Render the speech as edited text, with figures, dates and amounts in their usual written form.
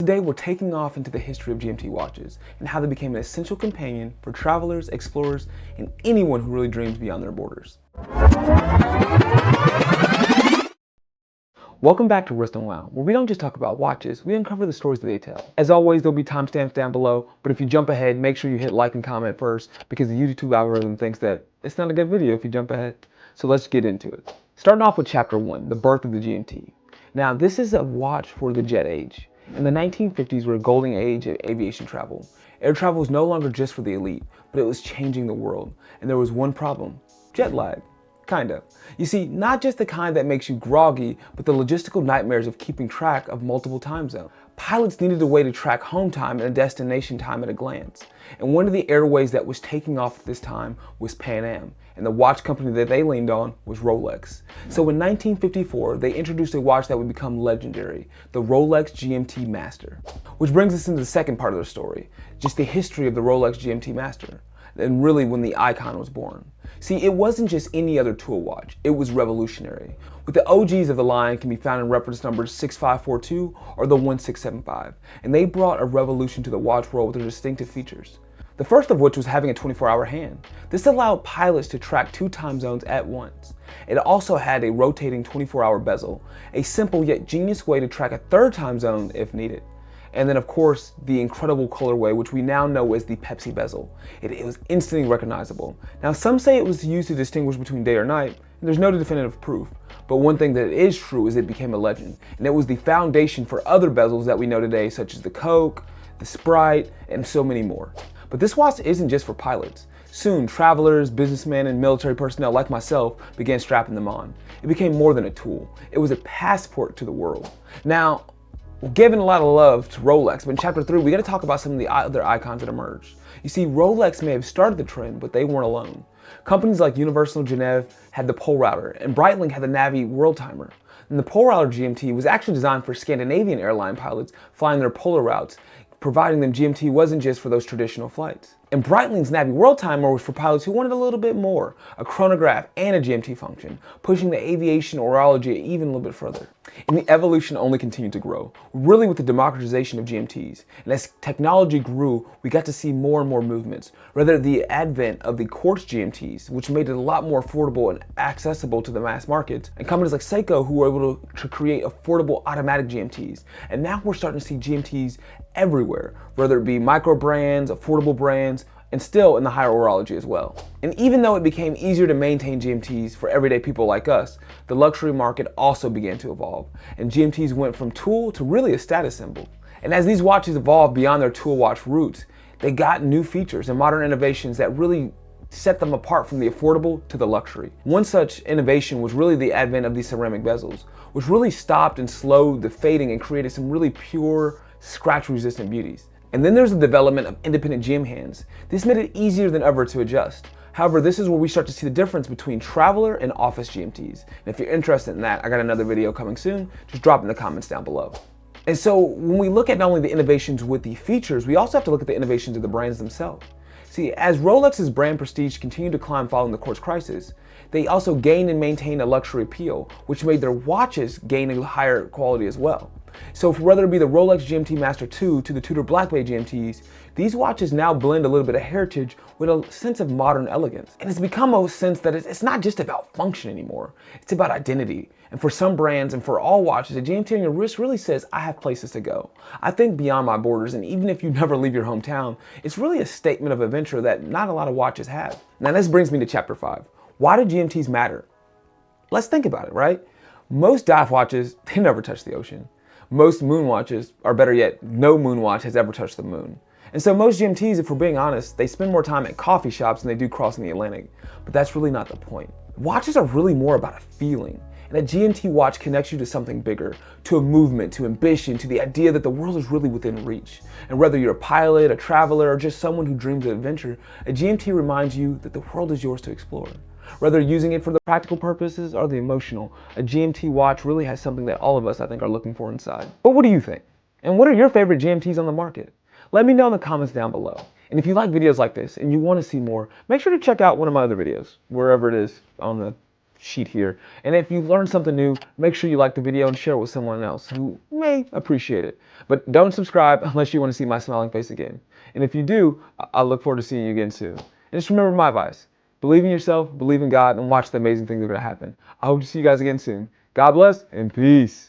Today we're taking off into the history of GMT watches and how they became an essential companion for travelers, explorers, and anyone who really dreams beyond their borders. Welcome back to Wrist and Wow, where we don't just talk about watches, we uncover the stories that they tell. As always, there'll be timestamps down below, but if you jump ahead, make sure you hit like and comment first because the YouTube algorithm thinks that it's not a good video if you jump ahead. So let's get into it. Starting off with chapter 1, the birth of the GMT. Now, this is a watch for the jet age. In the 1950s were a golden age of aviation travel. Air travel was no longer just for the elite, but it was changing the world. And there was one problem: jet lag. Kinda. You see, not just the kind that makes you groggy, but the logistical nightmares of keeping track of multiple time zones. Pilots needed a way to track home time and destination time at a glance. And one of the airways that was taking off at this time was Pan Am, and the watch company that they leaned on was Rolex. So in 1954, they introduced a watch that would become legendary, the Rolex GMT-Master. Which brings us into the second part of the story, just the history of the Rolex GMT-Master, and really when the icon was born. See, it wasn't just any other tool watch, it was revolutionary. With the OGs of the line can be found in reference numbers 6542 or the 1675, and they brought a revolution to the watch world with their distinctive features. The first of which was having a 24-hour hand. This allowed pilots to track 2 time zones at once. It also had a rotating 24-hour bezel, a simple yet genius way to track a 3rd time zone if needed. And then of course, the incredible colorway, which we now know as the Pepsi bezel. It was instantly recognizable. Now some say it was used to distinguish between day or night, and there's no definitive proof. But one thing that is true is it became a legend, and it was the foundation for other bezels that we know today, such as the Coke, the Sprite, and so many more. But this watch isn't just for pilots. Soon, travelers, businessmen, and military personnel like myself began strapping them on. It became more than a tool. It was a passport to the world. Now, we're giving a lot of love to Rolex, but in chapter 3, we got to talk about some of the other icons that emerged. You see, Rolex may have started the trend, but they weren't alone. Companies like Universal Genève had the Pole Router, and Breitling had the Navitimer World Timer. And the Pole Router GMT was actually designed for Scandinavian airline pilots flying their polar routes, providing them GMT wasn't just for those traditional flights. And Breitling's Navitimer World Timer was for pilots who wanted a little bit more, a chronograph and a GMT function, pushing the aviation horology even a little bit further. And the evolution only continued to grow, really with the democratization of GMTs. And as technology grew, we got to see more and more movements, rather the advent of the Quartz GMTs, which made it a lot more affordable and accessible to the mass market, and companies like Seiko who were able to create affordable automatic GMTs. And now we're starting to see GMTs everywhere, whether it be Microbrands, affordable brands, and still in the higher horology as well. And even though it became easier to maintain GMTs for everyday people like us, the luxury market also began to evolve, and GMTs went from tool to really a status symbol. And as these watches evolved beyond their tool watch roots, they got new features and modern innovations that really set them apart from the affordable to the luxury. One such innovation was really the advent of these ceramic bezels, which really stopped and slowed the fading and created some really pure, scratch-resistant beauties. And then there's the development of independent gem hands. This made it easier than ever to adjust. However, this is where we start to see the difference between traveler and office GMTs. And if you're interested in that, I got another video coming soon. Just drop in the comments down below. And so when we look at not only the innovations with the features, we also have to look at the innovations of the brands themselves. See, as Rolex's brand prestige continued to climb following the Quartz crisis, they also gained and maintained a luxury appeal, which made their watches gain a higher quality as well. So whether it be the Rolex GMT-Master 2 to the Tudor Black Bay GMTs, these watches now blend a little bit of heritage with a sense of modern elegance. And it's become a sense that it's not just about function anymore, it's about identity. And for some brands and for all watches, a GMT on your wrist really says, I have places to go. I think beyond my borders, and even if you never leave your hometown, it's really a statement of adventure that not a lot of watches have. Now this brings me to chapter 5. Why do GMTs matter? Let's think about it, right? Most dive watches, they never touch the ocean. Most moon watches, or better yet, no moon watch has ever touched the moon. And so most GMTs, if we're being honest, they spend more time at coffee shops than they do crossing the Atlantic. But that's really not the point. Watches are really more about a feeling. And a GMT watch connects you to something bigger, to a movement, to ambition, to the idea that the world is really within reach. And whether you're a pilot, a traveler, or just someone who dreams of adventure, a GMT reminds you that the world is yours to explore. Whether using it for the practical purposes or the emotional, a GMT watch really has something that all of us, I think, are looking for inside. But what do you think? And what are your favorite GMTs on the market? Let me know in the comments down below. And if you like videos like this and you want to see more, make sure to check out one of my other videos, wherever it is on the sheet here. And if you learned something new, make sure you like the video and share it with someone else who may appreciate it. But don't subscribe unless you want to see my smiling face again. And if you do, I look forward to seeing you again soon. And just remember my advice. Believe in yourself, believe in God, and watch the amazing things that are going to happen. I hope to see you guys again soon. God bless and peace.